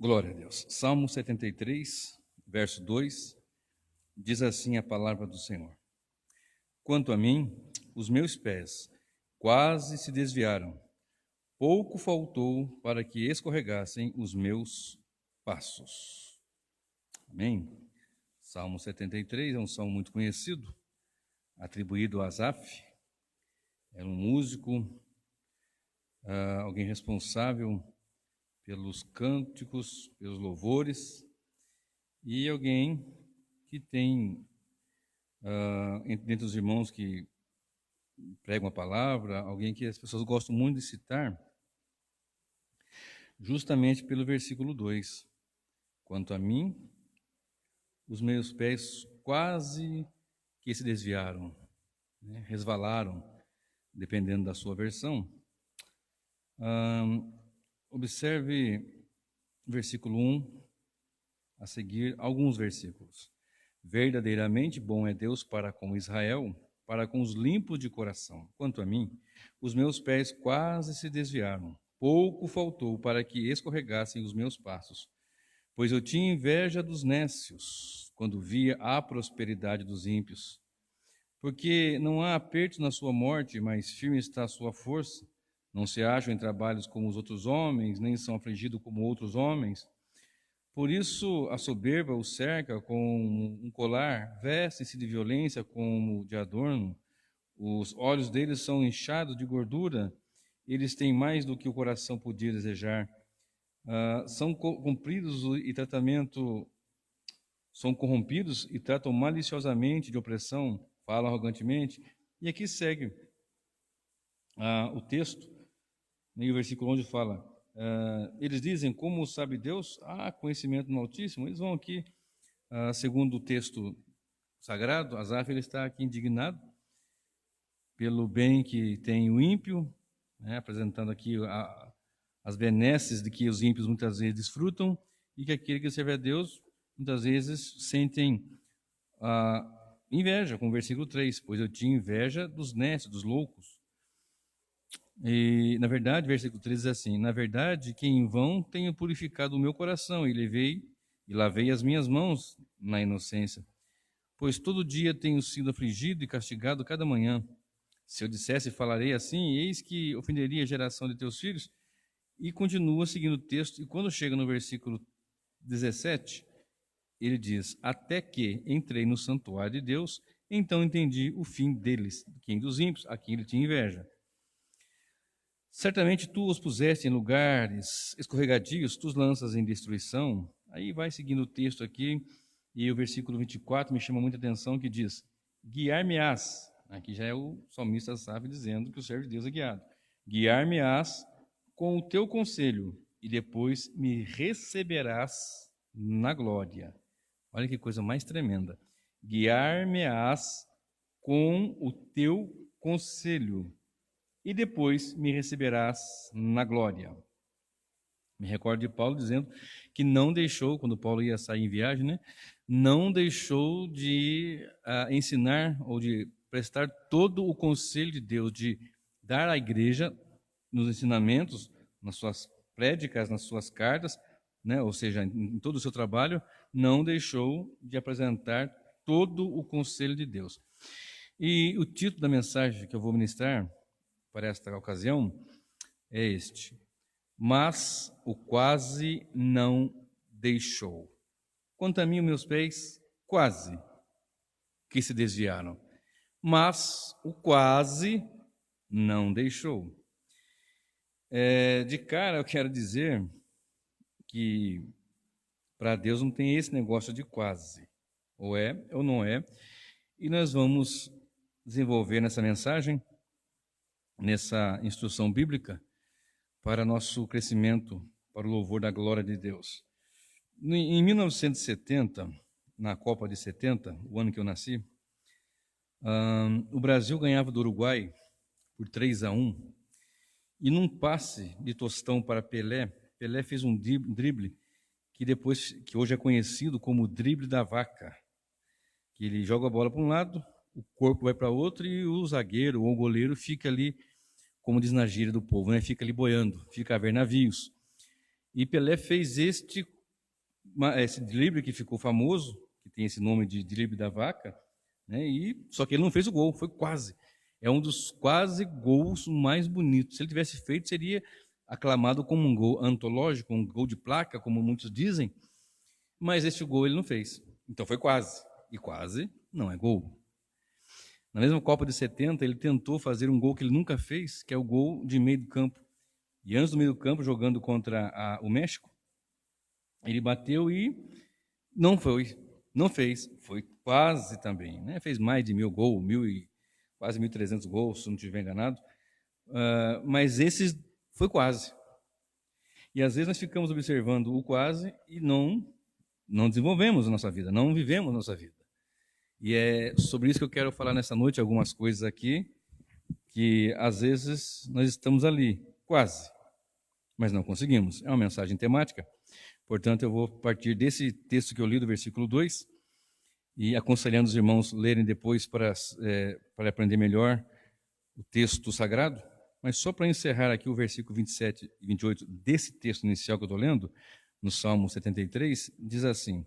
Glória a Deus. Salmo 73, verso 2, diz assim a palavra do Senhor. Quanto a mim, os meus pés quase se desviaram, pouco faltou para que escorregassem os meus passos. Amém? Salmo 73 é um salmo muito conhecido, atribuído a Asaf. Era um músico, alguém responsável pelos cânticos, pelos louvores, e alguém que tem, dentre os irmãos que pregam a palavra, alguém que as pessoas gostam muito de citar, justamente pelo versículo 2. Quanto a mim, os meus pés quase que se desviaram, né, resvalaram, dependendo da sua versão. Observe versículo 1, a seguir alguns versículos. Verdadeiramente bom é Deus para com Israel, para com os limpos de coração. Quanto a mim, os meus pés quase se desviaram, pouco faltou para que escorregassem os meus passos. Pois eu tinha inveja dos nécios, quando via a prosperidade dos ímpios. Porque não há aperto na sua morte, mas firme está a sua força. Não se acham em trabalhos como os outros homens, nem são afligidos como outros homens. Por isso a soberba o cerca com um colar, vestem-se de violência como de adorno. Os olhos deles são inchados de gordura, eles têm mais do que o coração podia desejar. São corrompidos e tratam maliciosamente de opressão, falam arrogantemente. E aqui segue o texto, e o versículo onde fala, eles dizem, como sabe Deus? Conhecimento no Altíssimo. Eles vão aqui, segundo o texto sagrado, Asaf ele está aqui indignado pelo bem que tem o ímpio, né, apresentando aqui as benesses de que os ímpios muitas vezes desfrutam, e que aquele que serve a Deus muitas vezes sentem inveja, com o versículo 3, pois eu tinha inveja dos nécios, dos loucos. E, na verdade, versículo 3 diz assim, na verdade, que em vão tenho purificado o meu coração e lavei as minhas mãos na inocência, pois todo dia tenho sido afligido e castigado cada manhã. Se eu dissesse e falarei assim, eis que ofenderia a geração de teus filhos. E continua seguindo o texto, e quando chega no versículo 17, ele diz, até que entrei no santuário de Deus, então entendi o fim deles, quem dos ímpios, a quem ele tinha inveja. Certamente tu os puseste em lugares escorregadios, tu os lanças em destruição. Aí vai seguindo o texto aqui, e o versículo 24 me chama muita atenção, que diz, guiar-me-ás, aqui já é o salmista Asaf dizendo que o servo de Deus é guiado, guiar-me-ás com o teu conselho, e depois me receberás na glória. Olha que coisa mais tremenda. Guiar-me-ás com o teu conselho, e depois me receberás na glória. Me recordo de Paulo dizendo que não deixou, quando Paulo ia sair em viagem, né, não deixou de ensinar ou de prestar todo o conselho de Deus, de dar à igreja, nos ensinamentos, nas suas prédicas, nas suas cartas, né, ou seja, em todo o seu trabalho, não deixou de apresentar todo o conselho de Deus. E o título da mensagem que eu vou ministrar para esta ocasião é este: mas o quase não deixou. Quanto a mim, os meus pés quase que se desviaram, mas o quase não deixou. De cara, eu quero dizer que para Deus não tem esse negócio de quase, ou é ou não é, e nós vamos desenvolver nessa mensagem, nessa instrução bíblica, para nosso crescimento, para o louvor da glória de Deus. Em 1970, na Copa de 70, o ano que eu nasci, o Brasil ganhava do Uruguai por 3-1, e num passe de Tostão para Pelé fez um drible que hoje é conhecido como drible da vaca, que ele joga a bola para um lado, o corpo vai para outro e o zagueiro ou o goleiro fica ali, como diz na gíria do povo, né? Fica ali boiando, fica a ver navios. E Pelé fez esse drible que ficou famoso, que tem esse nome de drible da vaca, né? Só que ele não fez o gol, foi quase. É um dos quase gols mais bonitos. Se ele tivesse feito, seria aclamado como um gol antológico, um gol de placa, como muitos dizem. Mas este gol ele não fez. Então foi quase. E quase não é gol. Na mesma Copa de 70, ele tentou fazer um gol que ele nunca fez, que é o gol de meio do campo. E antes do meio do campo, jogando contra o México, ele bateu e não fez. Foi quase também. Né? Fez mais de 1000 gols, quase 1.300 gols, se não estiver enganado. Mas esses foi quase. E às vezes nós ficamos observando o quase e não desenvolvemos a nossa vida, não vivemos a nossa vida. E é sobre isso que eu quero falar nessa noite, algumas coisas aqui, que às vezes nós estamos ali, quase, mas não conseguimos. É uma mensagem temática, portanto eu vou partir desse texto que eu li, do versículo 2, e aconselhando os irmãos lerem depois para aprender melhor o texto sagrado. Mas só para encerrar aqui o versículo 27 e 28 desse texto inicial que eu estou lendo, no Salmo 73, diz assim: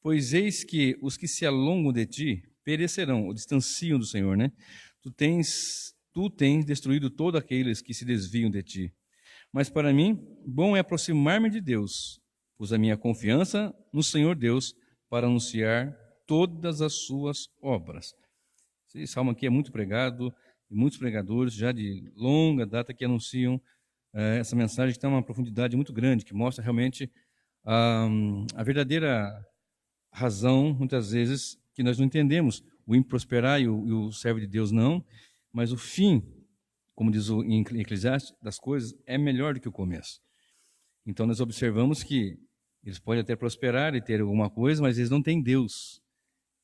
pois eis que os que se alongam de ti perecerão, ou distanciam do Senhor, né? Tu tens destruído todos aqueles que se desviam de ti. Mas para mim, bom é aproximar-me de Deus, pus a minha confiança no Senhor Deus para anunciar todas as suas obras. Esse salmo aqui é muito pregado, e muitos pregadores já de longa data que anunciam essa mensagem, que tem uma profundidade muito grande, que mostra realmente a verdadeira razão, muitas vezes, que nós não entendemos. O ímpio prosperar e o servo de Deus não, mas o fim, como diz em Eclesiastes, das coisas é melhor do que o começo. Então nós observamos que eles podem até prosperar e ter alguma coisa, mas eles não têm Deus.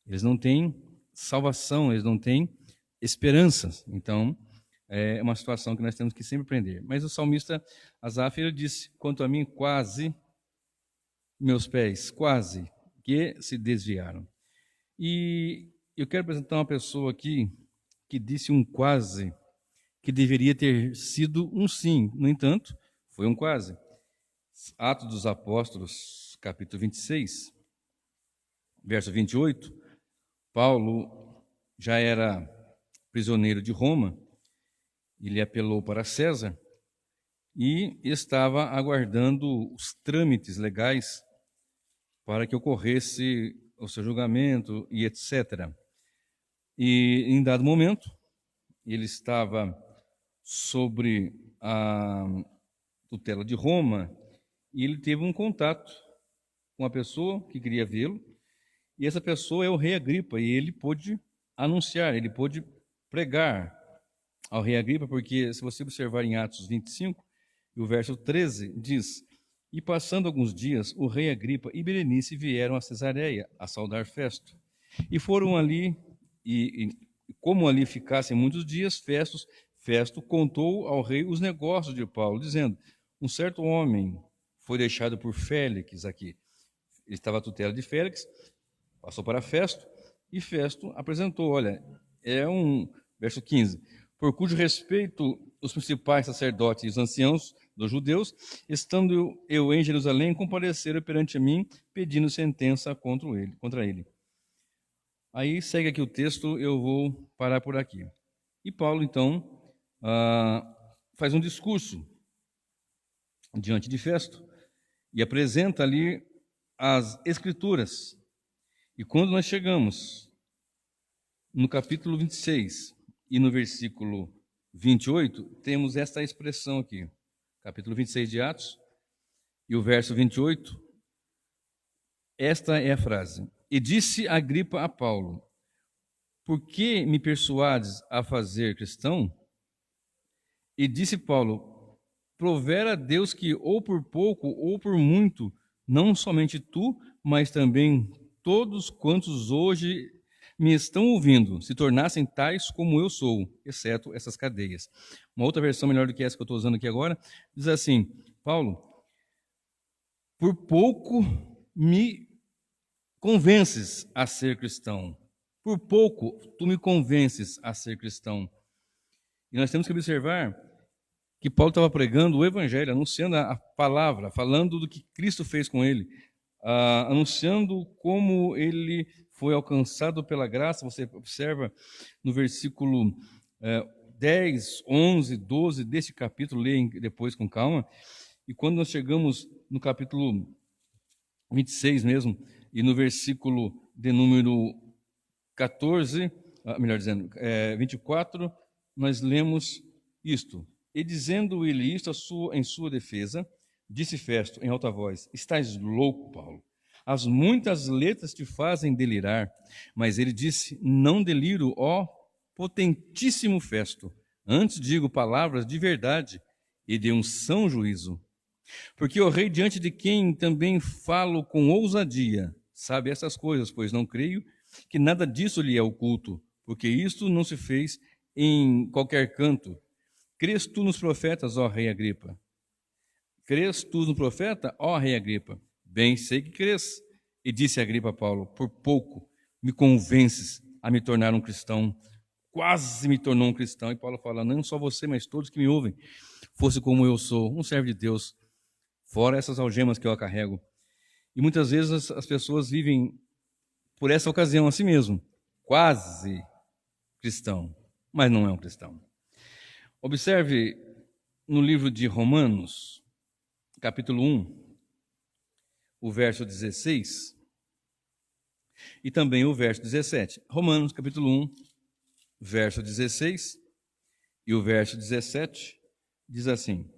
Eles não têm salvação, eles não têm esperança. Então, é uma situação que nós temos que sempre aprender. Mas o salmista Asaf, ele disse: quanto a mim, quase, meus pés, quase, que se desviaram. E eu quero apresentar uma pessoa aqui que disse um quase, que deveria ter sido um sim. No entanto, foi um quase. Atos dos Apóstolos, capítulo 26, verso 28, Paulo já era prisioneiro de Roma, ele apelou para César e estava aguardando os trâmites legais para que ocorresse o seu julgamento e etc. E em dado momento, ele estava sobre a tutela de Roma e ele teve um contato com uma pessoa que queria vê-lo, e essa pessoa é o rei Agripa, e ele pôde anunciar, ele pôde pregar ao rei Agripa, porque se você observar em Atos 25, o verso 13 diz: e passando alguns dias, o rei Agripa e Berenice vieram a Cesareia a saudar Festo. E foram ali, e como ali ficassem muitos dias, Festo contou ao rei os negócios de Paulo, dizendo: um certo homem foi deixado por Félix aqui. Ele estava à tutela de Félix, passou para Festo, e Festo apresentou, olha, verso 15, por cujo respeito os principais sacerdotes e os anciãos dos judeus, estando eu em Jerusalém, compareceram perante mim, pedindo sentença contra ele. Aí segue aqui o texto, eu vou parar por aqui. E Paulo, então, faz um discurso diante de Festo e apresenta ali as Escrituras. E quando nós chegamos no capítulo 26 e no versículo 28, temos esta expressão aqui. Capítulo 26 de Atos e o verso 28. Esta é a frase: e disse Agripa a Paulo: por que me persuades a fazer cristão? E disse Paulo: provera a Deus que ou por pouco ou por muito, não somente tu, mas também todos quantos hoje me estão ouvindo, se tornassem tais como eu sou, exceto essas cadeias. Uma outra versão melhor do que essa que eu estou usando aqui agora, diz assim: Paulo, por pouco me convences a ser cristão. Por pouco tu me convences a ser cristão. E nós temos que observar que Paulo estava pregando o evangelho, anunciando a palavra, falando do que Cristo fez com ele, anunciando como ele foi alcançado pela graça. Você observa no versículo 10, 11, 12 deste capítulo, leia depois com calma. E quando nós chegamos no capítulo 26 mesmo, e no versículo de número 14, melhor dizendo, 24, nós lemos isto. E dizendo ele isto em sua defesa, disse Festo em alta voz: Estás louco, Paulo. As muitas letras te fazem delirar. Mas ele disse: Não deliro, ó potentíssimo Festo. Antes digo palavras de verdade e de um são juízo. Porque o rei, diante de quem também falo com ousadia, sabe essas coisas, pois não creio que nada disso lhe é oculto, porque isto não se fez em qualquer canto. Crês tu nos profetas, ó rei Agripa? Crês tu no profeta, ó rei Agripa? Bem sei que crês. E disse Agripa a Paulo: Por pouco me convences a me tornar um cristão. Quase me tornou um cristão. E Paulo fala: Não só você, mas todos que me ouvem, fosse como eu sou, um servo de Deus, fora essas algemas que eu carrego. E muitas vezes as pessoas vivem por essa ocasião a si mesmo, quase cristão, mas não é um cristão. Observe no livro de Romanos, capítulo 1, o verso 16 e também o verso 17. Romanos, capítulo 1, verso 16 e o verso 17 diz assim: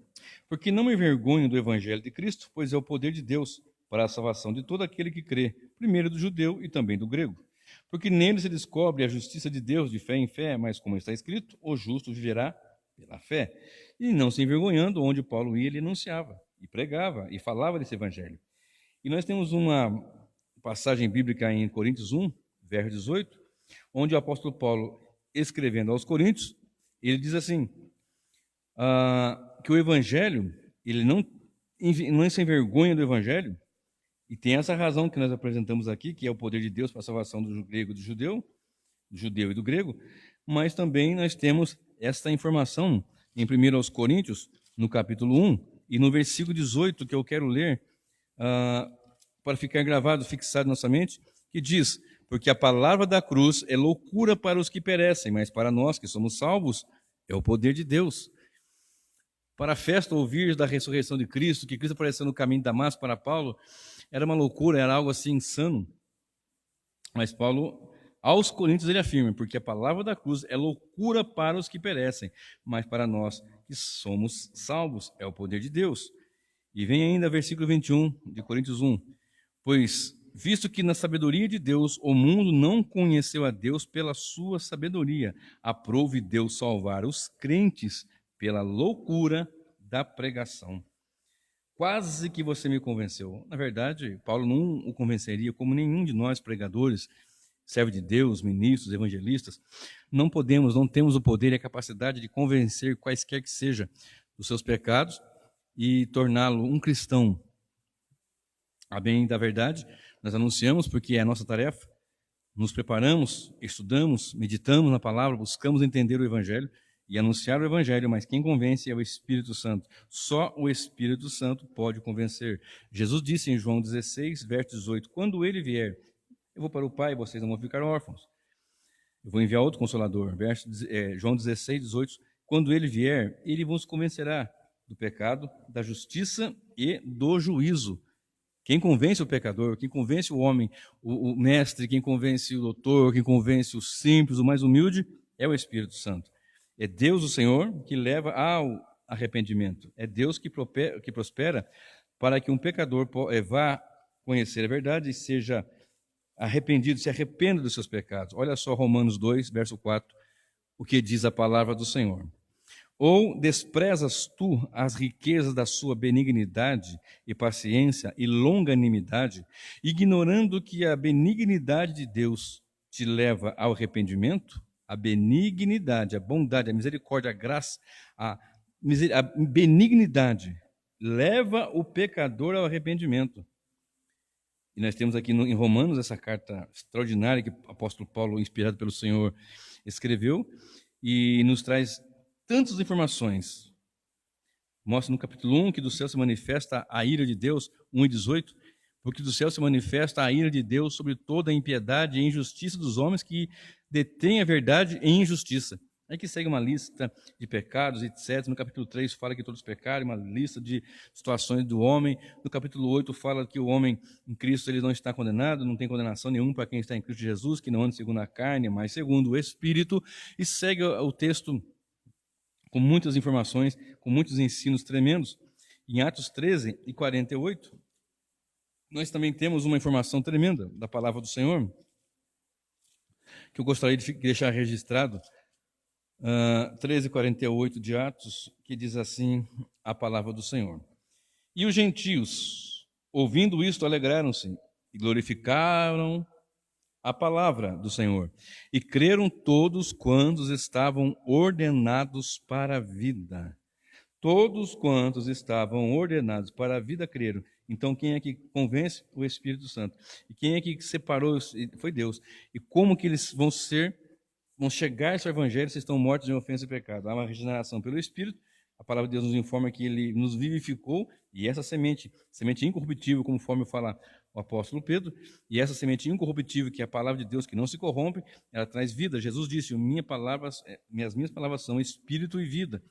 Porque não me envergonho do evangelho de Cristo, pois é o poder de Deus para a salvação de todo aquele que crê, primeiro do judeu e também do grego. Porque nele se descobre a justiça de Deus de fé em fé, mas como está escrito, o justo viverá pela fé. E não se envergonhando, onde Paulo ia, ele anunciava, e pregava, e falava desse evangelho. E nós temos uma passagem bíblica em Coríntios 1, verso 18, onde o apóstolo Paulo, escrevendo aos Coríntios, ele diz assim, que o evangelho, ele não se envergonha do evangelho, e tem essa razão que nós apresentamos aqui, que é o poder de Deus para a salvação do grego e do judeu e do grego, mas também nós temos esta informação em 1 aos Coríntios, no capítulo 1, e no versículo 18, que eu quero ler, para ficar gravado, fixado na nossa mente, que diz: Porque a palavra da cruz é loucura para os que perecem, mas para nós que somos salvos, é o poder de Deus. Para Festo ouvir da ressurreição de Cristo, que Cristo apareceu no caminho de Damasco para Paulo, era uma loucura, era algo assim insano. Mas Paulo, aos Coríntios, ele afirma: Porque a palavra da cruz é loucura para os que perecem, mas para nós que somos salvos, é o poder de Deus. E vem ainda versículo 21 de Coríntios 1. Pois, visto que na sabedoria de Deus o mundo não conheceu a Deus pela sua sabedoria, aprove Deus salvar os crentes pela loucura da pregação. Quase que você me convenceu. Na verdade, Paulo não o convenceria, como nenhum de nós pregadores, servo de Deus, ministros, evangelistas, não temos o poder e a capacidade de convencer quaisquer que seja dos seus pecados e torná-lo um cristão. A bem da verdade, nós anunciamos porque é a nossa tarefa, nos preparamos, estudamos, meditamos na palavra, buscamos entender o evangelho e anunciar o evangelho, mas quem convence é o Espírito Santo. Só o Espírito Santo pode convencer. Jesus disse em João 16, verso 18, quando ele vier, eu vou para o Pai, vocês não vão ficar órfãos. Eu vou enviar outro Consolador. João 16, 18, quando ele vier, ele vos convencerá do pecado, da justiça e do juízo. Quem convence o pecador, quem convence o homem, o mestre, quem convence o doutor, quem convence o simples, o mais humilde, é o Espírito Santo. É Deus o Senhor que leva ao arrependimento. É Deus que prospera para que um pecador vá conhecer a verdade e seja arrependido, se arrependa dos seus pecados. Olha só Romanos 2, verso 4, o que diz a palavra do Senhor. Ou desprezas tu as riquezas da sua benignidade e paciência e longanimidade, ignorando que a benignidade de Deus te leva ao arrependimento? A benignidade, a bondade, a misericórdia, a graça, a benignidade leva o pecador ao arrependimento. E nós temos aqui em Romanos essa carta extraordinária que o apóstolo Paulo, inspirado pelo Senhor, escreveu e nos traz tantas informações Mostra no capítulo 1 que do céu se manifesta a ira de Deus, 1:18, porque do céu se manifesta a ira de Deus sobre toda a impiedade e injustiça dos homens que detêm a verdade em injustiça. Aí que segue uma lista de pecados, etc. No capítulo 3 fala que todos pecaram, uma lista de situações do homem. No capítulo 8 fala que o homem em Cristo ele não está condenado, não tem condenação nenhuma para quem está em Cristo Jesus, que não anda segundo a carne, mas segundo o Espírito. E segue o texto com muitas informações, com muitos ensinos tremendos. Em Atos 13:48, nós também temos uma informação tremenda da palavra do Senhor, que eu gostaria de deixar registrado. 13:48 de Atos, que diz assim a palavra do Senhor. E os gentios, ouvindo isto, alegraram-se e glorificaram a palavra do Senhor. E creram todos quantos estavam ordenados para a vida. Todos quantos estavam ordenados para a vida creram. Então, quem é que convence? O Espírito Santo. E quem é que separou? Foi Deus. E como que eles vão chegar ao Evangelho se estão mortos em ofensa e pecado? Há uma regeneração pelo Espírito. A palavra de Deus nos informa que Ele nos vivificou, e essa semente incorruptível, conforme fala o apóstolo Pedro, e essa semente incorruptível, que é a palavra de Deus, que não se corrompe, ela traz vida. Jesus disse, minhas minhas palavras são espírito e vida,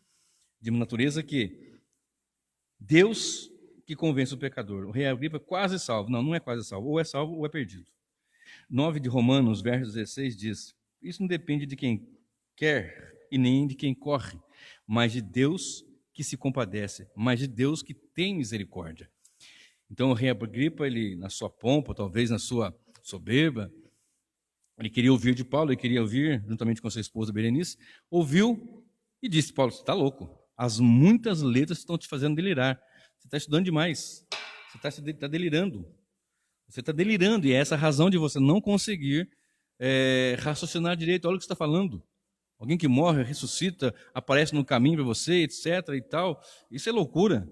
de uma natureza que Deus que convence o pecador. O rei Agripa é quase salvo. Não, não é quase salvo. Ou é salvo ou é perdido. 9 de Romanos, verso 16, diz, isso não depende de quem quer e nem de quem corre, mas de Deus que se compadece, mas de Deus que tem misericórdia. Então o rei Agripa, ele, na sua pompa, talvez na sua soberba, ele queria ouvir de Paulo, ele queria ouvir, juntamente com sua esposa Berenice, ouviu e disse, Paulo, você está louco, as muitas letras estão te fazendo delirar, você está estudando demais, você está delirando, e é essa a razão de você não conseguir raciocinar direito. Olha o que você está falando. Alguém que morre, ressuscita, aparece no caminho para você, etc. e tal. Isso é loucura.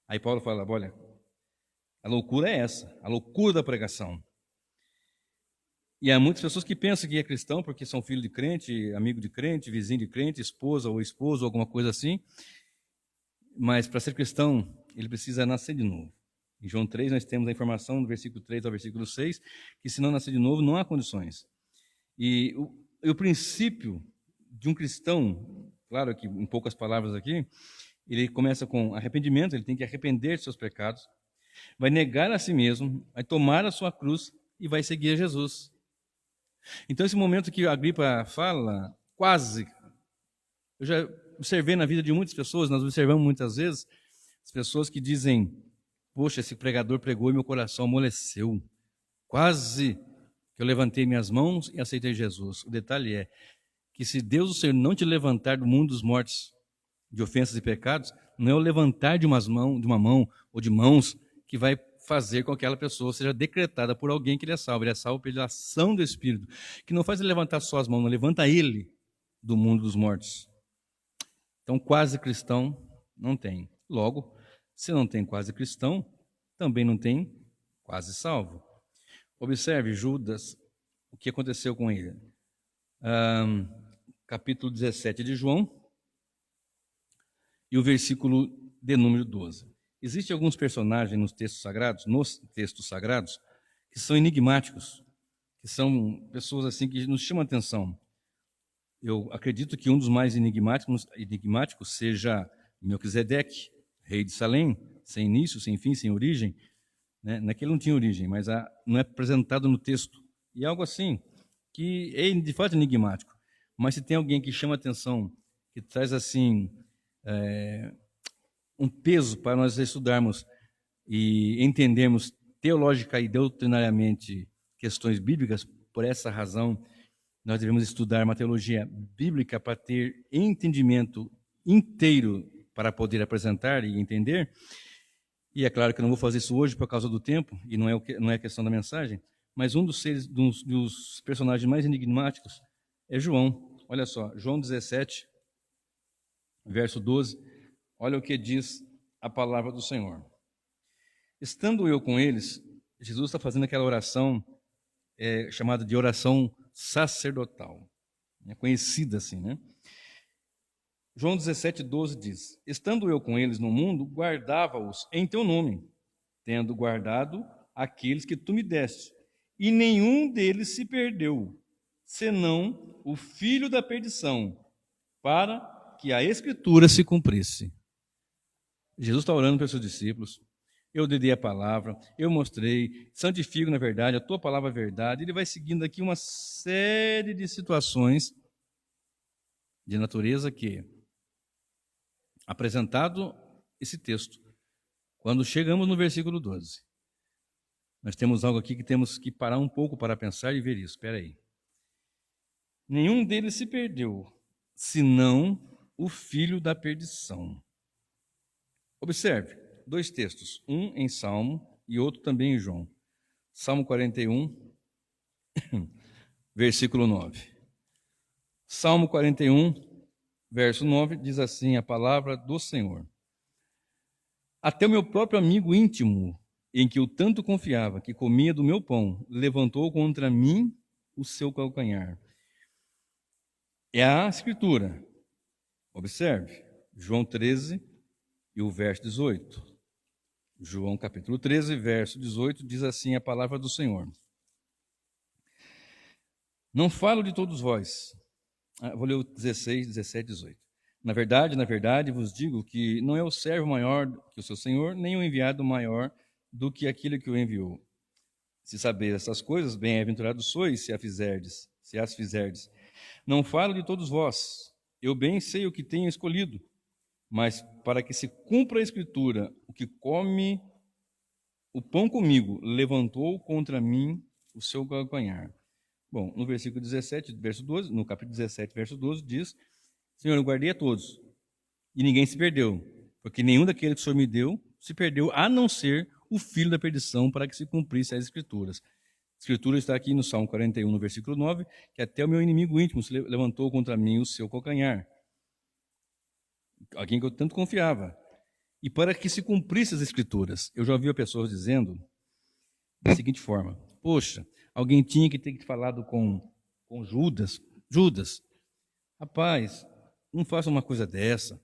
Aí Paulo fala, olha, a loucura é essa, a loucura da pregação. E há muitas pessoas que pensam que é cristão porque são filho de crente, amigo de crente, vizinho de crente, esposa ou esposo, alguma coisa assim. Mas para ser cristão, ele precisa nascer de novo. Em João 3, nós temos a informação, do versículo 3 ao versículo 6, que se não nascer de novo, não há condições. E o princípio de um cristão, claro que em poucas palavras aqui, ele começa com arrependimento, ele tem que arrepender de seus pecados, vai negar a si mesmo, vai tomar a sua cruz e vai seguir a Jesus. Então, esse momento que a Agripa fala, quase, eu já observei na vida de muitas pessoas, nós observamos muitas vezes, as pessoas que dizem, poxa, esse pregador pregou e meu coração amoleceu. Quase que eu levantei minhas mãos e aceitei Jesus. O detalhe é que se Deus, o Senhor, não te levantar do mundo dos mortos de ofensas e pecados, não é o levantar de uma mão ou de mãos que vai fazer com que aquela pessoa seja decretada por alguém que ele é salvo. Ele é salvo pela ação do Espírito, que não faz ele levantar só as mãos, não levanta ele do mundo dos mortos. Então, quase cristão não tem. Logo, se não tem quase cristão, também não tem quase salvo. Observe Judas, o que aconteceu com ele. Capítulo 17 de João e o versículo de número 12. Existem alguns personagens nos textos sagrados, que são enigmáticos, que são pessoas assim que nos chamam a atenção. Eu acredito que um dos mais enigmáticos seja Melquisedeque, rei de Salém, sem início, sem fim, sem origem. Né? Naquele não tinha origem, mas não é apresentado no texto. E algo assim, que é de fato enigmático. Mas se tem alguém que chama atenção, que traz assim um peso para nós estudarmos e entendermos teológica e doutrinariamente questões bíblicas, por essa razão nós devemos estudar uma teologia bíblica para ter entendimento inteiro para poder apresentar e entender. E é claro que eu não vou fazer isso hoje por causa do tempo, e não é questão da mensagem, mas um dos personagens mais enigmáticos é João. Olha só, João 17, verso 12, olha o que diz a palavra do Senhor. Estando eu com eles, Jesus está fazendo aquela oração chamada de oração sacerdotal, conhecida assim, né? João 17,12 diz: Estando eu com eles no mundo, guardava-os em teu nome, tendo guardado aqueles que tu me deste, e nenhum deles se perdeu, senão o filho da perdição, para que a Escritura se cumprisse. Jesus está orando para os seus discípulos. Eu dei a palavra, eu mostrei, santifico na verdade, a tua palavra é verdade. Ele vai seguindo aqui uma série de situações de natureza que, apresentado esse texto, quando chegamos no versículo 12, nós temos algo aqui que temos que parar um pouco para pensar e ver isso. Espera aí. Nenhum deles se perdeu, senão o filho da perdição. Observe, dois textos, um em Salmo e outro também em João. Salmo 41, versículo 9. Salmo 41, verso 9, diz assim a palavra do Senhor: Até o meu próprio amigo íntimo, em que eu tanto confiava, que comia do meu pão, levantou contra mim o seu calcanhar. É a Escritura. Observe, João 13 e o verso 18. João capítulo 13, verso 18, diz assim a palavra do Senhor: Não falo de todos vós. Vou ler o 16, 17, 18. Na verdade, vos digo que não é o servo maior que o seu senhor, nem o enviado maior do que aquele que o enviou. Se sabeis essas coisas, bem-aventurados sois se as fizerdes. Não falo de todos vós. Eu bem sei o que tenho escolhido, mas para que se cumpra a Escritura, o que come o pão comigo levantou contra mim o seu calcanhar. Bom, no versículo 17, verso 12, no capítulo 17, verso 12, diz: Senhor, eu guardei a todos, e ninguém se perdeu, porque nenhum daqueles que o Senhor me deu se perdeu, a não ser o filho da perdição, para que se cumprisse as Escrituras. A Escritura está aqui no Salmo 41, no versículo 9, que até o meu inimigo íntimo se levantou contra mim o seu calcanhar. Alguém que eu tanto confiava. E para que se cumprisse as Escrituras. Eu já ouvi pessoas dizendo da seguinte forma: poxa, alguém tinha que ter falado com Judas. Judas, rapaz, não faça uma coisa dessa.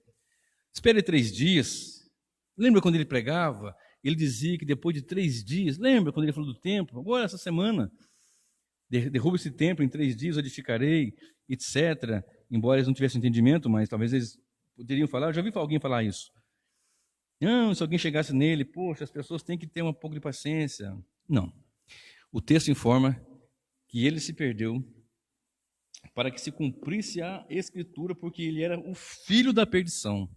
Espere 3 dias. Lembra quando ele pregava? Ele dizia que depois de 3 dias, lembra quando ele falou do templo? Agora, essa semana, derruba esse templo, em 3 dias eu edificarei, etc. Embora eles não tivessem entendimento, mas talvez eles poderiam falar. Eu já ouvi alguém falar isso. Não, se alguém chegasse nele, poxa, as pessoas têm que ter um pouco de paciência. Não. O texto informa que ele se perdeu para que se cumprisse a Escritura, porque ele era o filho da perdição.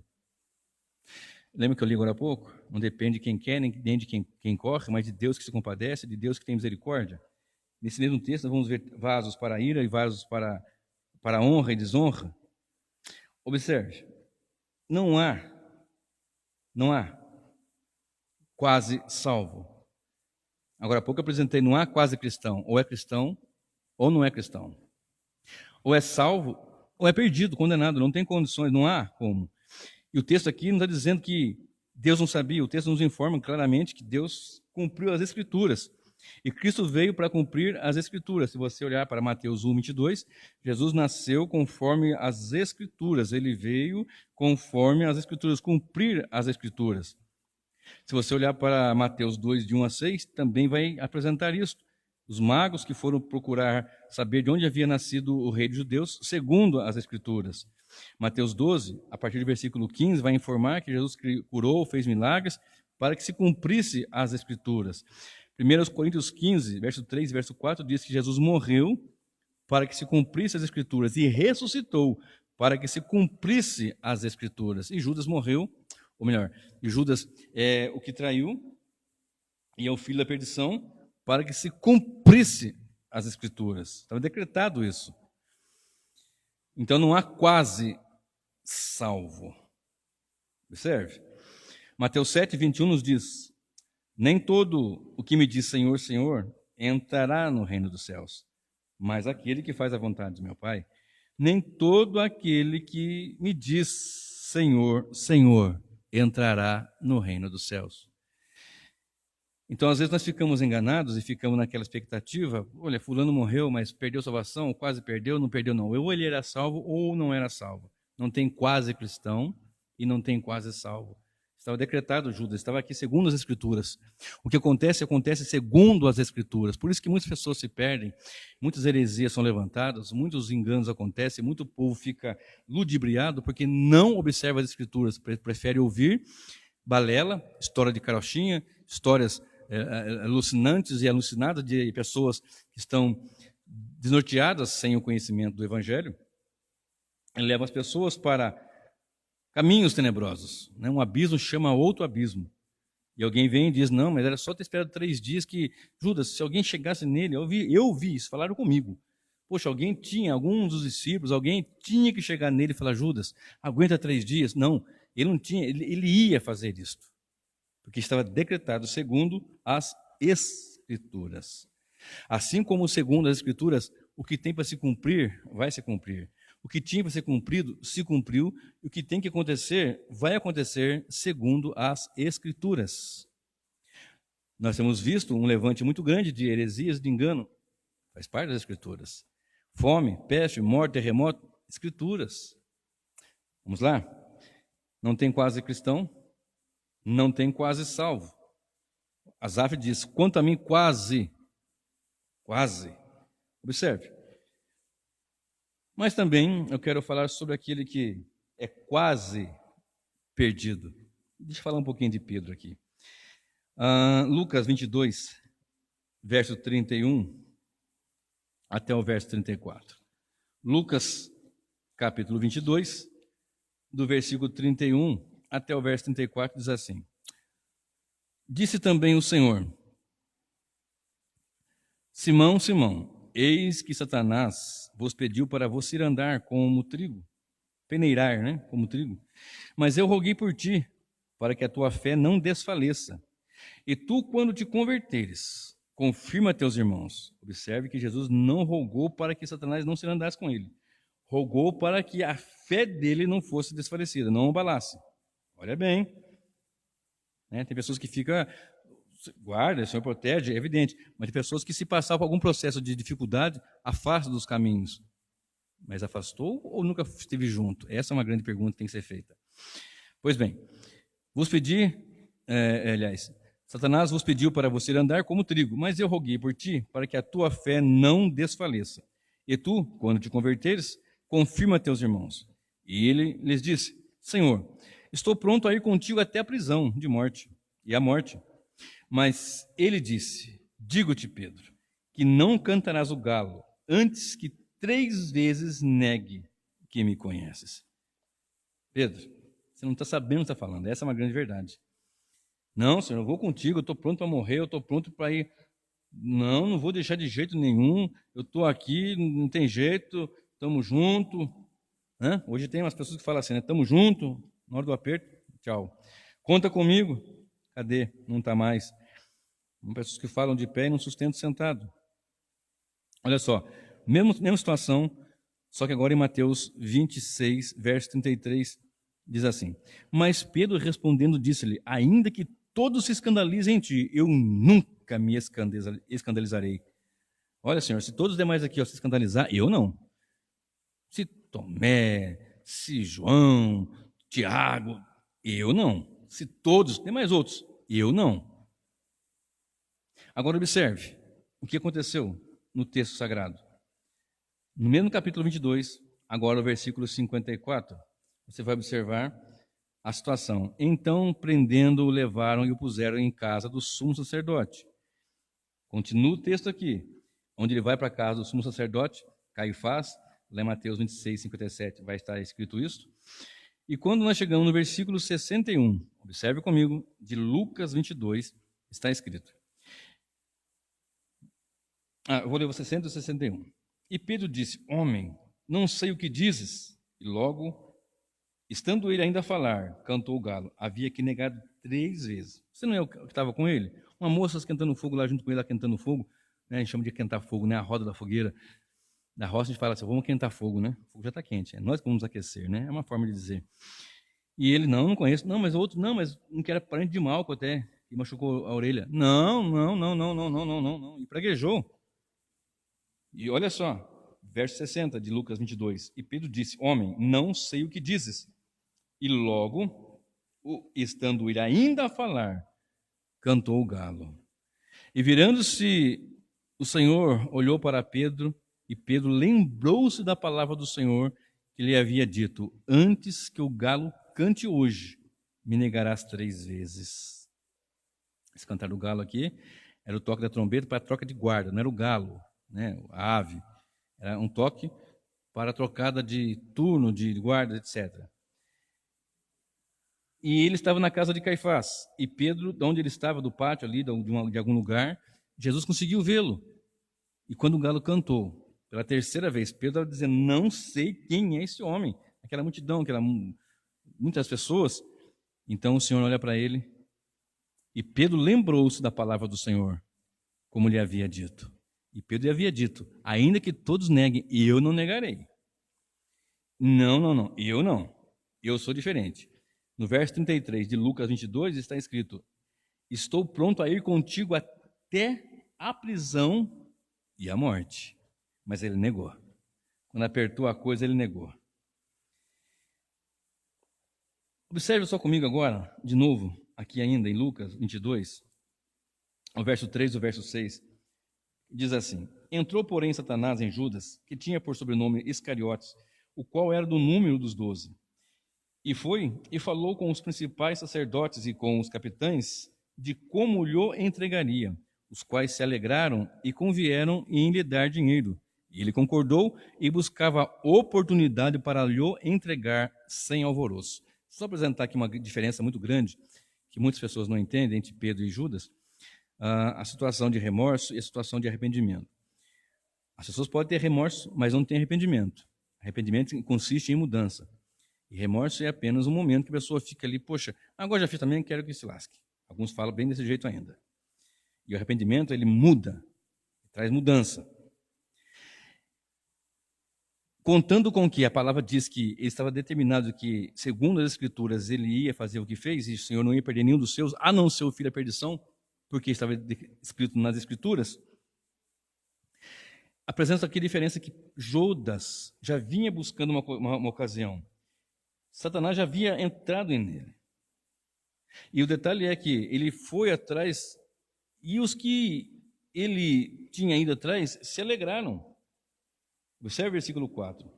Lembra que eu li agora há pouco? Não depende de quem quer, nem de quem corre, mas de Deus que se compadece, de Deus que tem misericórdia. Nesse mesmo texto, nós vamos ver vasos para ira e vasos para honra e desonra. Observe, não há quase salvo. Agora há pouco eu apresentei, não há quase cristão. Ou é cristão, ou não é cristão. Ou é salvo, ou é perdido, condenado. Não tem condições, não há como. E o texto aqui não está dizendo que Deus não sabia. O texto nos informa claramente que Deus cumpriu as Escrituras. E Cristo veio para cumprir as Escrituras. Se você olhar para Mateus 1, 22, Jesus nasceu conforme as Escrituras. Ele veio conforme as Escrituras, cumprir as Escrituras. Se você olhar para Mateus 2, de 1 a 6, também vai apresentar isso. Os magos que foram procurar saber de onde havia nascido o rei dos judeus, segundo as Escrituras. Mateus 12, a partir do versículo 15, vai informar que Jesus curou, fez milagres, para que se cumprisse as Escrituras. 1 Coríntios 15, verso 3 e verso 4, diz que Jesus morreu para que se cumprisse as Escrituras e ressuscitou para que se cumprisse as Escrituras. E Judas morreu, ou melhor, Judas é o que traiu e é o filho da perdição, para que se cumprisse as Escrituras. Estava decretado isso. Então não há quase salvo. Observe. Mateus 7, 21 nos diz: nem todo o que me diz Senhor, Senhor, entrará no reino dos céus, mas aquele que faz a vontade do meu Pai. Nem todo aquele que me diz Senhor, Senhor, entrará no reino dos céus. Então, às vezes, nós ficamos enganados e ficamos naquela expectativa: olha, fulano morreu, mas perdeu salvação, quase perdeu, não perdeu não. Ou ele era salvo ou não era salvo. não tem quase cristão e não tem quase salvo. Estava decretado Judas, estava aqui segundo as Escrituras. O que acontece, acontece segundo as Escrituras. Por isso que muitas pessoas se perdem, muitas heresias são levantadas, muitos enganos acontecem, muito povo fica ludibriado porque não observa as Escrituras, prefere ouvir balela, história de carochinha, histórias alucinantes e alucinadas de pessoas que estão desnorteadas sem o conhecimento do Evangelho. Ele leva as pessoas para caminhos tenebrosos, né? Um abismo chama outro abismo. E alguém vem e diz, não, mas era só ter esperado 3 dias que, Judas, se alguém chegasse nele, eu vi isso, falaram comigo. Poxa, alguns dos discípulos, alguém tinha que chegar nele e falar, Judas, aguenta 3 dias. Não, ele não tinha, ele ia fazer isto, porque estava decretado segundo as Escrituras. Assim como segundo as Escrituras, o que tem para se cumprir, vai se cumprir. O que tinha para ser cumprido, se cumpriu, e o que tem que acontecer, vai acontecer segundo as Escrituras. Nós temos visto um levante muito grande de heresias, de engano, faz parte das Escrituras. Fome, peste, morte, terremoto, Escrituras. Vamos lá? Não tem quase cristão, não tem quase salvo. Asaf diz, quanto a mim, quase. Observe. Mas também eu quero falar sobre aquele que é quase perdido. Deixa eu falar um pouquinho de Pedro aqui. Lucas 22, verso 31 até o verso 34. Lucas, capítulo 22, do versículo 31 até o verso 34, diz assim. Disse também o Senhor, Simão, Simão, eis que Satanás vos pediu para vos ir andar como trigo, peneirar, né, como trigo. Mas eu roguei por ti, para que a tua fé não desfaleça. E tu, quando te converteres, confirma a teus irmãos. Observe que Jesus não rogou para que Satanás não se andasse com ele. Rogou para que a fé dele não fosse desfalecida, não abalasse. Olha bem. Né, tem pessoas que ficam... Guarda, o Senhor protege, é evidente. Mas tem pessoas que, se passar por algum processo de dificuldade, afastam dos caminhos. Mas afastou ou nunca esteve junto? Essa é uma grande pergunta que tem que ser feita. Pois bem, vos pedi, Satanás vos pediu para você andar como trigo, mas eu roguei por ti, para que a tua fé não desfaleça. E tu, quando te converteres, confirma teus irmãos. E ele lhes disse, Senhor, estou pronto a ir contigo até a prisão de morte e a morte. Mas ele disse, digo-te, Pedro, que não cantarás o galo antes que 3 vezes negue que me conheces. Pedro, você não está sabendo o que está falando, essa é uma grande verdade. Não, Senhor, eu vou contigo, eu estou pronto para morrer, eu estou pronto para ir. Não vou deixar de jeito nenhum, eu estou aqui, não tem jeito, estamos juntos. Hoje tem umas pessoas que falam assim, né? Estamos juntos, na hora do aperto, tchau. Conta comigo. Cadê? Não está mais. Pessoas que falam de pé e não sustentam sentado. Olha só, mesma situação, só que agora em Mateus 26, verso 33, diz assim, mas Pedro respondendo disse-lhe, ainda que todos se escandalizem em ti, eu nunca me escandalizarei. Olha, Senhor, se todos os demais aqui se escandalizar, eu não. Se Tomé, se João, Tiago, eu não. Se todos, tem mais outros, eu não. Agora observe o que aconteceu no texto sagrado. No mesmo capítulo 22, agora o versículo 54, você vai observar a situação. Então, prendendo-o, levaram e o puseram em casa do sumo sacerdote. Continua o texto aqui, onde ele vai para a casa do sumo sacerdote, Caifás, lá em Mateus 26, 57, vai estar escrito isso. E quando nós chegamos no versículo 61, observe comigo, de Lucas 22, está escrito. Eu vou ler o 60 e 61. E Pedro disse, homem, não sei o que dizes. E logo, estando ele ainda a falar, cantou o galo. Havia que negado 3 vezes. Você não é o que estava com ele? Uma moça esquentando fogo lá junto com ele, lá quentando fogo. Né? A gente chama de quentar fogo, né? A roda da fogueira. Na roça a gente fala assim, vamos quentar fogo, né? O fogo já está quente. É nós que vamos aquecer, né? É uma forma de dizer. E ele, não conheço. Não, mas outro, não, mas um que era parente de Malco até, e machucou a orelha. Não. E praguejou. E olha só, Verso 60 de Lucas 22. E Pedro disse: Homem, não sei o que dizes. E logo, estando ele ainda a falar, cantou o galo. E virando-se, o Senhor olhou para Pedro, e Pedro lembrou-se da palavra do Senhor que lhe havia dito: antes que o galo cante hoje, me negarás 3 vezes. Esse cantar do galo aqui era o toque da trombeta para a troca de guarda, não era o galo, né, a ave. Era um toque para a trocada de turno, de guarda, etc. E ele estava na casa de Caifás. E Pedro, de onde ele estava, do pátio ali, de algum lugar, Jesus conseguiu vê-lo. E quando o galo cantou, pela 3ª vez, Pedro estava dizendo: não sei quem é esse homem. Aquela multidão, muitas pessoas. Então o Senhor olha para ele, e Pedro lembrou-se da palavra do Senhor, como lhe havia dito. E Pedro lhe havia dito: ainda que todos neguem, eu não negarei. Não, eu não. Eu sou diferente. No verso 33 de Lucas 22 está escrito: estou pronto a ir contigo até a prisão e a morte. Mas ele negou. Quando apertou a coisa, ele negou. Observe só comigo agora, de novo, aqui ainda em Lucas 22, o verso 3 e o verso 6. Diz assim: entrou, porém, Satanás em Judas, que tinha por sobrenome Iscariotes, o qual era do número dos 12. E foi e falou com os principais sacerdotes e com os capitães de como lhe entregaria, os quais se alegraram e convieram em lhe dar dinheiro. E ele concordou e buscava oportunidade para lhe entregar sem alvoroço. Só apresentar aqui uma diferença muito grande, que muitas pessoas não entendem, entre Pedro e Judas, a situação de remorso e a situação de arrependimento. As pessoas podem ter remorso, mas não têm arrependimento. Arrependimento consiste em mudança. E remorso é apenas um momento que a pessoa fica ali: poxa, agora já fiz também, quero que se lasque. Alguns falam bem desse jeito ainda. E o arrependimento, ele muda, traz mudança. Contando com que a palavra diz que ele estava determinado que, segundo as Escrituras, ele ia fazer o que fez, e o Senhor não ia perder nenhum dos seus, a não ser o filho da perdição, porque estava escrito nas Escrituras, apresenta aqui a diferença que Judas já vinha buscando uma ocasião. Satanás já havia entrado nele. E o detalhe é que ele foi atrás, e os que ele tinha ido atrás se alegraram. Observe o versículo 4.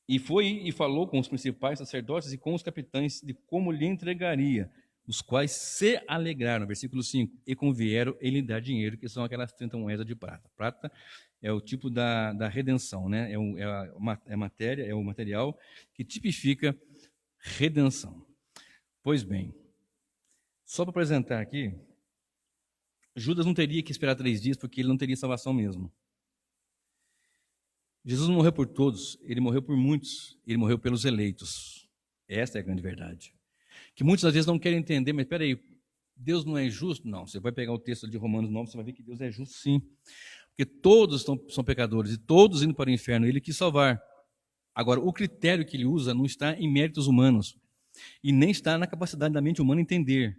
E foi e falou com os principais sacerdotes e com os capitães de como lhe entregaria, os quais se alegraram. Versículo 5. E convieram ele lhe dar dinheiro, que são aquelas 30 moedas de prata. Prata é o tipo da redenção, né? É a matéria, é o material que tipifica redenção. Pois bem, só para apresentar aqui, Judas não teria que esperar 3 dias, porque ele não teria salvação mesmo. Jesus não morreu por todos, ele morreu por muitos, ele morreu pelos eleitos. Esta é a grande verdade. Que muitas às vezes não querem entender, mas espera aí, Deus não é justo? Não, você vai pegar o texto de Romanos 9, você vai ver que Deus é justo sim. Porque todos são pecadores e todos indo para o inferno, ele quis salvar. Agora, o critério que ele usa não está em méritos humanos e nem está na capacidade da mente humana entender,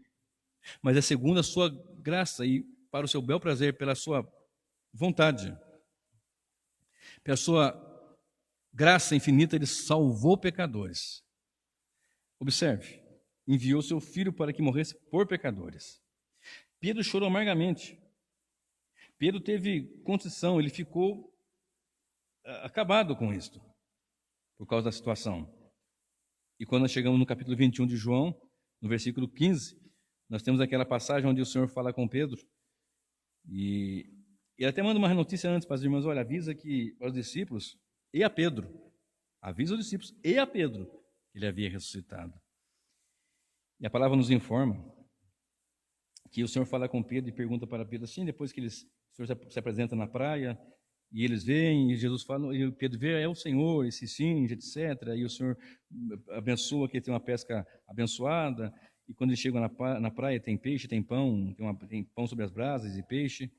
mas é segundo a sua graça e para o seu bel prazer, pela sua vontade. Pela sua graça infinita, ele salvou pecadores. Observe, enviou seu filho para que morresse por pecadores. Pedro chorou amargamente. Pedro teve contrição, ele ficou acabado com isto, por causa da situação. E quando nós chegamos no capítulo 21 de João, no versículo 15, nós temos aquela passagem onde o Senhor fala com Pedro, e ele até manda uma notícia antes para os irmãos: olha, avisa que aos discípulos e a Pedro, avisa os discípulos e a Pedro que ele havia ressuscitado. E a palavra nos informa que o Senhor fala com Pedro e pergunta para Pedro assim, depois que o Senhor se apresenta na praia, e eles veem, e Jesus fala, e Pedro vê, é o Senhor, e se cinge, etc. E o Senhor abençoa, que ele tem uma pesca abençoada, e quando eles chegam na praia tem peixe, tem pão, tem pão sobre as brasas e peixe.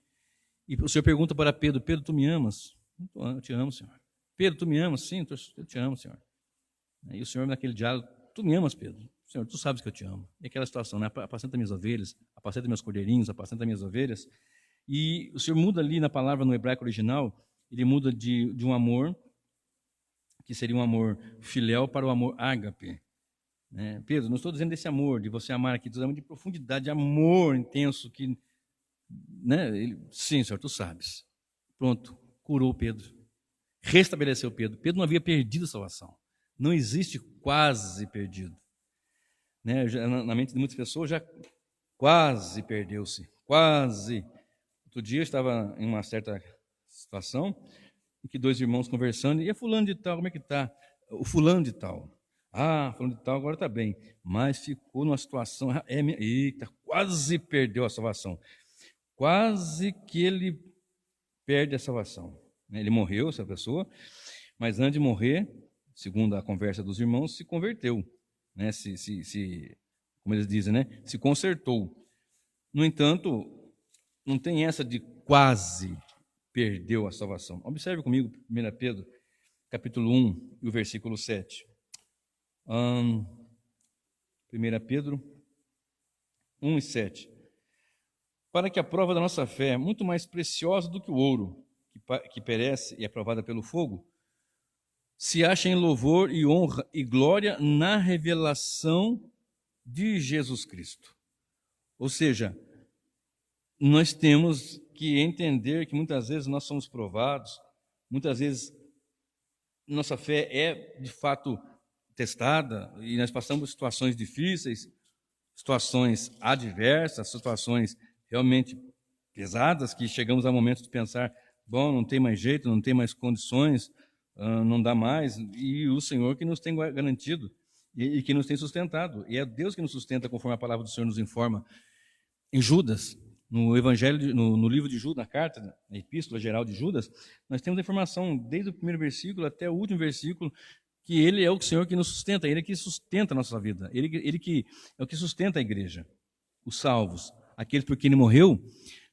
E o Senhor pergunta para Pedro: Pedro, tu me amas? Eu te amo, Senhor. Pedro, tu me amas? Sim, eu te amo, Senhor. E o Senhor, naquele diálogo: tu me amas, Pedro? Senhor, tu sabes que eu te amo. E aquela situação, né? Apacenta minhas ovelhas, apacenta meus cordeirinhos, apacenta minhas ovelhas. E o Senhor muda ali na palavra no hebraico original, ele muda de um amor, que seria um amor filéu, para o amor ágape. Né? Pedro, não estou dizendo desse amor, de você amar aqui, estou dizendo de profundidade, de amor intenso, que, né? Sim, Senhor, tu sabes. Pronto, curou Pedro, restabeleceu Pedro. Pedro não havia perdido a salvação. Não existe quase perdido. Né? Na mente de muitas pessoas já quase perdeu-se, quase. Outro dia eu estava em uma certa situação em que dois irmãos conversando, e fulano de tal, como é que está? O fulano de tal. Fulano de tal agora está bem, mas ficou numa situação, eita, quase perdeu a salvação. Quase que ele perde a salvação. Ele morreu, essa pessoa, mas antes de morrer, segundo a conversa dos irmãos, se converteu. Né? Como eles dizem, né? Se consertou. No entanto, não tem essa de quase perdeu a salvação. Observe comigo 1 Pedro, capítulo 1, e o versículo 7. 1 Pedro 1 e 7. Para que a prova da nossa fé, muito mais preciosa do que o ouro, que perece e é provada pelo fogo, se acha em louvor e honra e glória na revelação de Jesus Cristo. Ou seja, nós temos que entender que muitas vezes nós somos provados, muitas vezes nossa fé é de fato testada e nós passamos por situações difíceis, situações adversas, situações realmente pesadas, que chegamos a momentos de pensar, bom, não tem mais jeito, não tem mais condições, não dá mais, e o Senhor que nos tem garantido e que nos tem sustentado, e é Deus que nos sustenta, conforme a palavra do Senhor nos informa. Em Judas, no Evangelho, no livro de Judas, na carta, na epístola geral de Judas, nós temos a informação, desde o primeiro versículo até o último versículo, que Ele é o Senhor que nos sustenta, Ele é que sustenta a nossa vida, Ele que é o que sustenta a igreja. Os salvos, aqueles por quem Ele morreu,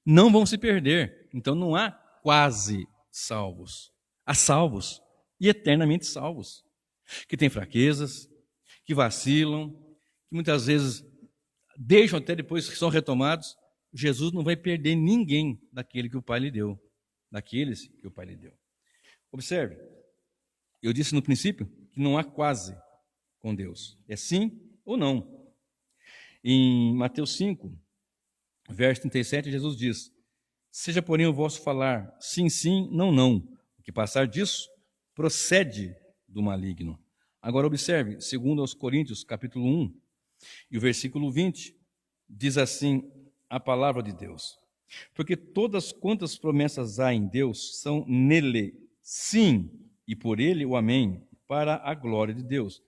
não vão se perder. Então não há quase salvos. Há salvos e eternamente salvos, que têm fraquezas, que vacilam, que muitas vezes deixam até depois que são retomados. Jesus não vai perder ninguém daquele que o Pai lhe deu, daqueles que o Pai lhe deu. Observe, eu disse no princípio que não há quase com Deus, é sim ou não. Em Mateus 5, verso 37, Jesus diz: seja porém o vosso falar sim, sim, não, não, o que passar disso procede do maligno. Agora observe, segundo aos Coríntios, capítulo 1, e o versículo 20, diz assim a palavra de Deus: porque todas quantas promessas há em Deus são nele sim, e por ele o amém, para a glória de Deus.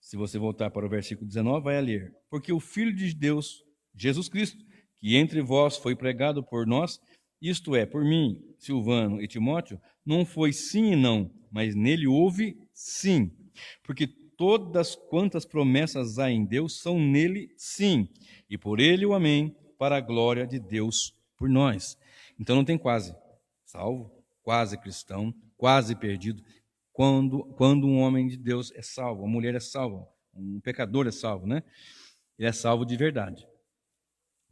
Se você voltar para o versículo 19, vai a ler: porque o Filho de Deus, Jesus Cristo, que entre vós foi pregado por nós, isto é, por mim, Silvano e Timóteo, não foi sim e não, mas nele houve sim. Porque todas quantas promessas há em Deus são nele sim, e por ele o amém, para a glória de Deus por nós. Então não tem quase salvo, quase cristão, quase perdido. Quando um homem de Deus é salvo, uma mulher é salva, um pecador é salvo, né? Ele é salvo de verdade.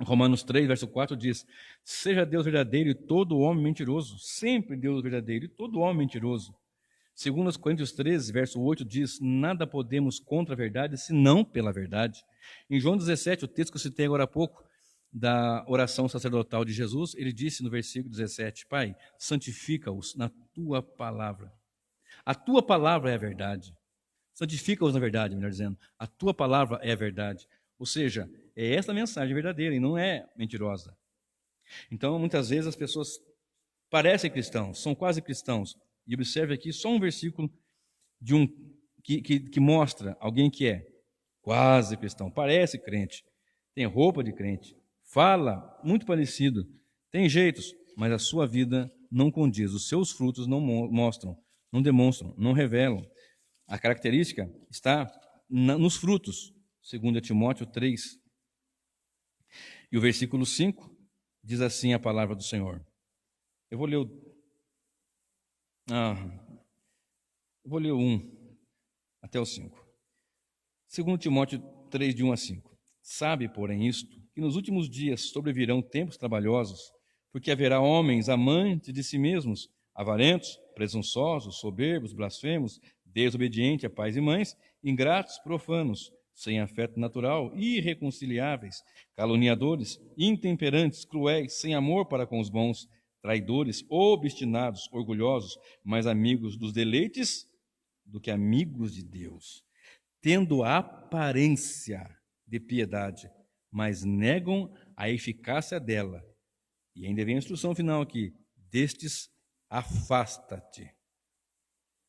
Romanos 3, verso 4 diz: seja Deus verdadeiro e todo homem mentiroso, sempre Deus verdadeiro e todo homem mentiroso. Segundo os Coríntios 13, verso 8 diz: nada podemos contra a verdade, senão pela verdade. Em João 17, o texto que eu citei agora há pouco, da oração sacerdotal de Jesus, ele disse no versículo 17: Pai, santifica-os na tua palavra. A tua palavra é a verdade. Santifica-os na verdade, melhor dizendo. A tua palavra é a verdade. Ou seja, é essa a mensagem verdadeira e não é mentirosa. Então, muitas vezes as pessoas parecem cristãos, são quase cristãos. E observe aqui só um versículo de que mostra alguém que é quase cristão, parece crente, tem roupa de crente, fala muito parecido, tem jeitos, mas a sua vida não condiz, os seus frutos não mostram, não demonstram, não revelam. A característica está nos frutos, segundo Timóteo 3. E o versículo 5 diz assim a palavra do Senhor. Eu vou ler o 1 até o 5. Segundo Timóteo 3, de 1 a 5. Sabe, porém, isto, que nos últimos dias sobrevirão tempos trabalhosos, porque haverá homens amantes de si mesmos, avarentos, presunçosos, soberbos, blasfemos, desobedientes a pais e mães, ingratos, profanos, sem afeto natural, irreconciliáveis, caluniadores, intemperantes, cruéis, sem amor para com os bons, traidores, obstinados, orgulhosos, mais amigos dos deleites do que amigos de Deus, tendo a aparência de piedade, mas negam a eficácia dela. E ainda vem a instrução final aqui: destes afasta-te.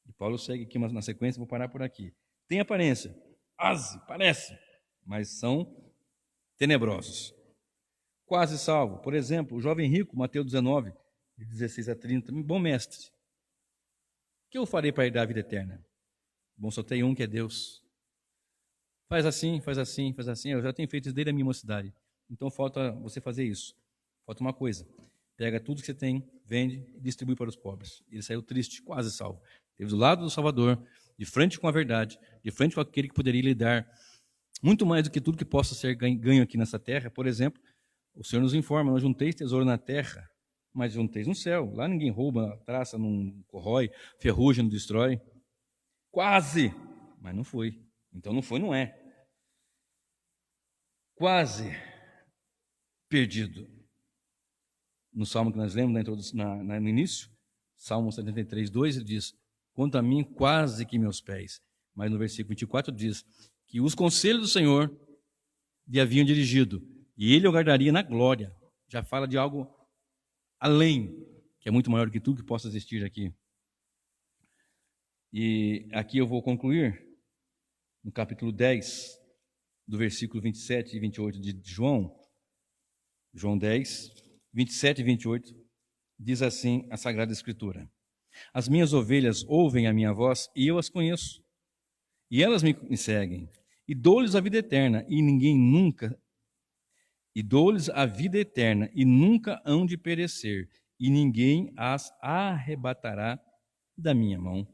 E Paulo segue aqui na sequência, vou parar por aqui. Tem aparência, parece, mas são tenebrosos. Quase salvo. Por exemplo, o jovem rico, Mateus 19, de 16 a 30, bom mestre, o que eu farei para herdar a vida eterna? Bom, só tem um, que é Deus. Faz assim, faz assim, faz assim. Eu já tenho feito isso desde a minha mocidade. Então falta você fazer isso. Falta uma coisa: pega tudo que você tem, vende e distribui para os pobres. Ele saiu triste, quase salvo. Esteve do lado do Salvador, de frente com a verdade, de frente com aquele que poderia lhe dar muito mais do que tudo que possa ser ganho aqui nessa terra. Por exemplo, o Senhor nos informa: não junteis tesouro na terra, mas junteis no céu. Lá ninguém rouba, traça, não corrói, ferrugem, não destrói. Quase, mas não foi. Então não foi, não é. Quase perdido. No salmo que nós lemos no início, Salmo 73, 2, ele diz: quanto a mim, quase que meus pés. Mas no versículo 24 diz que os conselhos do Senhor lhe haviam dirigido, e ele o guardaria na glória. Já fala de algo além, que é muito maior do que tudo que possa existir aqui. E aqui eu vou concluir no capítulo 10, do versículo 27 e 28 de João. João 10, 27 e 28, diz assim a Sagrada Escritura: as minhas ovelhas ouvem a minha voz, e eu as conheço, e elas me seguem, e dou-lhes a vida eterna, e dou-lhes a vida eterna, e nunca hão de perecer, e ninguém as arrebatará da minha mão.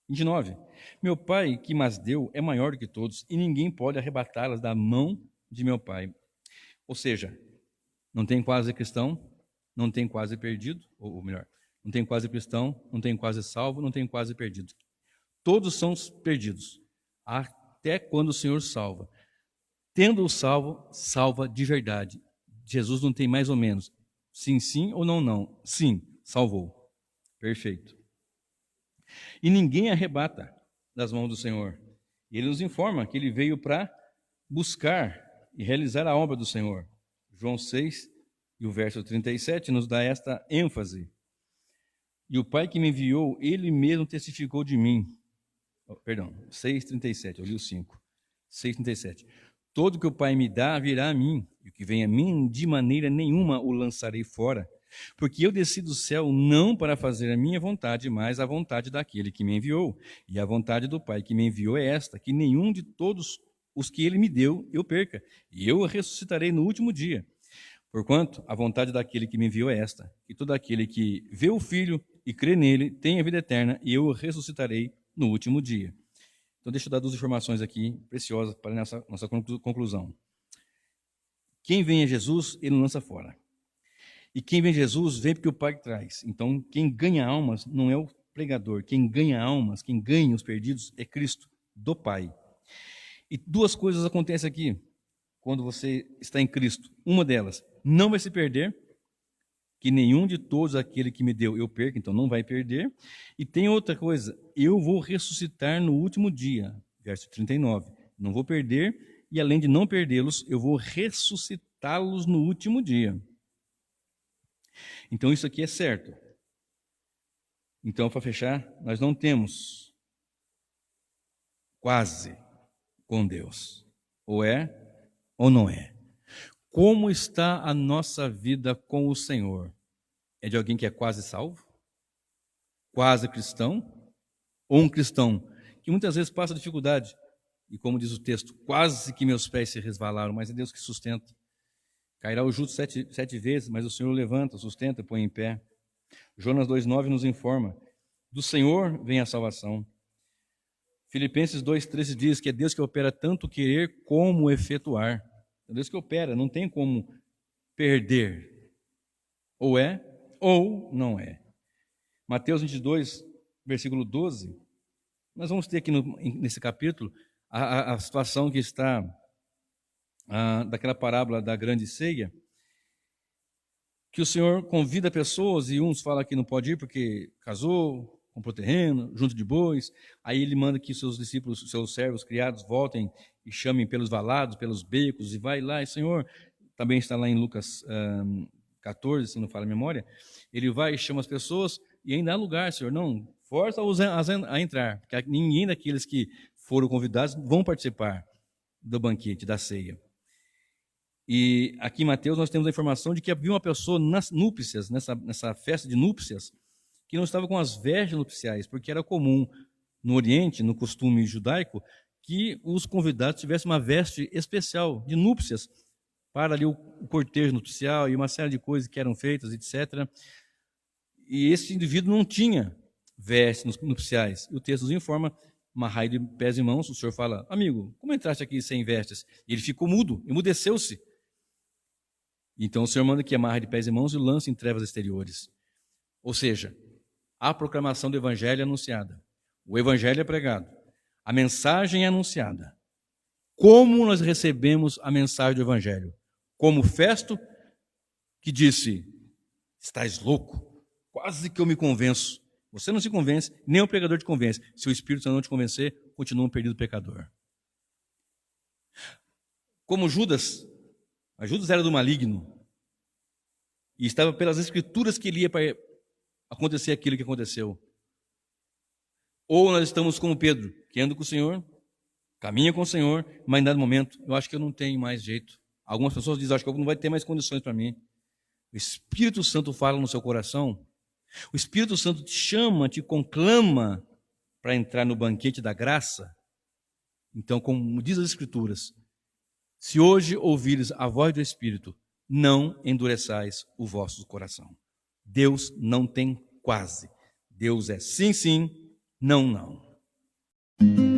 29. Meu Pai que mas deu é maior do que todos, e ninguém pode arrebatá-las da mão de meu Pai. Ou seja, não tem quase cristão, não tem quase perdido, ou melhor, não tem quase cristão, não tem quase salvo, não tem quase perdido. Todos são perdidos, até quando o Senhor salva. Tendo-o salvo, salva de verdade. Jesus não tem mais ou menos. Sim, sim ou não, não. Sim, salvou. Perfeito. E ninguém arrebata das mãos do Senhor. Ele nos informa que ele veio para buscar e realizar a obra do Senhor. João 6, e o verso 37, nos dá esta ênfase. E o Pai que me enviou, ele mesmo testificou de mim. 6,37, eu li o 5. 6,37. Todo que o Pai me dá virá a mim, e o que vem a mim, de maneira nenhuma o lançarei fora. Porque eu desci do céu não para fazer a minha vontade, mas a vontade daquele que me enviou. E a vontade do Pai que me enviou é esta: que nenhum de todos os que ele me deu eu perca, e eu o ressuscitarei no último dia. Porquanto a vontade daquele que me enviou é esta: que todo aquele que vê o Filho e crê nele tenha vida eterna, e eu o ressuscitarei no último dia. Então deixa eu dar duas informações aqui preciosas para nossa conclusão. Quem vem a Jesus, ele não lança fora. E quem vem a Jesus, vem porque o Pai traz. Então, quem ganha almas não é o pregador. Quem ganha almas, quem ganha os perdidos é Cristo, do Pai. E duas coisas acontecem aqui, quando você está em Cristo. Uma delas, não vai se perder, que nenhum de todos aquele que me deu eu perca, então não vai perder. E tem outra coisa: eu vou ressuscitar no último dia. Verso 39. Não vou perder, e além de não perdê-los, eu vou ressuscitá-los no último dia. Então isso aqui é certo. Então, para fechar, nós não temos quase com Deus. Ou é, ou não é. Como está a nossa vida com o Senhor? É de alguém que é quase salvo? Quase cristão? Ou um cristão que muitas vezes passa dificuldade? E como diz o texto, quase que meus pés se resvalaram, mas é Deus que sustenta. Cairá o justo sete vezes, mas o Senhor levanta, sustenta, põe em pé. Jonas 2,9 nos informa: do Senhor vem a salvação. Filipenses 2,13 diz que é Deus que opera tanto querer como efetuar. É Deus que opera, não tem como perder. Ou é, ou não é. Mateus 22, versículo 12, nós vamos ter aqui nesse capítulo a situação que está daquela parábola da grande ceia, que o Senhor convida pessoas e uns falam que não pode ir porque casou, comprou terreno, junto de bois. Aí ele manda que seus discípulos, seus servos criados voltem e chamem pelos valados, pelos becos, e vai lá, e Senhor, também está lá em Lucas 14, se não falha a memória, ele vai e chama as pessoas e ainda há lugar, Senhor, não, força-os a entrar, porque ninguém daqueles que foram convidados vão participar do banquete, da ceia. E aqui em Mateus nós temos a informação de que havia uma pessoa nas núpcias, nessa festa de núpcias, que não estava com as vestes nupciais, porque era comum no Oriente, no costume judaico, que os convidados tivessem uma veste especial de núpcias para ali o cortejo nupcial e uma série de coisas que eram feitas, etc. E esse indivíduo não tinha vestes nupciais. E o texto nos informa, amarrai de pés e mãos. O Senhor fala, amigo, como entraste aqui sem vestes? E ele ficou mudo, emudeceu-se. Então o Senhor manda que amarre de pés e mãos e o lance em trevas exteriores. Ou seja, a proclamação do Evangelho é anunciada. O Evangelho é pregado. A mensagem é anunciada. Como nós recebemos a mensagem do Evangelho? Como Festo, que disse, estás louco, quase que eu me convenço. Você não se convence, nem o pregador te convence. Se o Espírito Santo não te convencer, continua um perdido pecador. Como Judas, mas Judas era do maligno, e estava pelas Escrituras que ele ia para acontecer aquilo que aconteceu. Ou nós estamos como Pedro, que anda com o Senhor, caminha com o Senhor, mas em dado momento, eu acho que eu não tenho mais jeito. Algumas pessoas dizem, acho que eu não vai ter mais condições para mim. O Espírito Santo fala no seu coração, o Espírito Santo te chama, te conclama para entrar no banquete da graça. Então, como diz as Escrituras, se hoje ouvires a voz do Espírito, não endureçais o vosso coração. Deus não tem quase. Deus é sim, sim, não, não.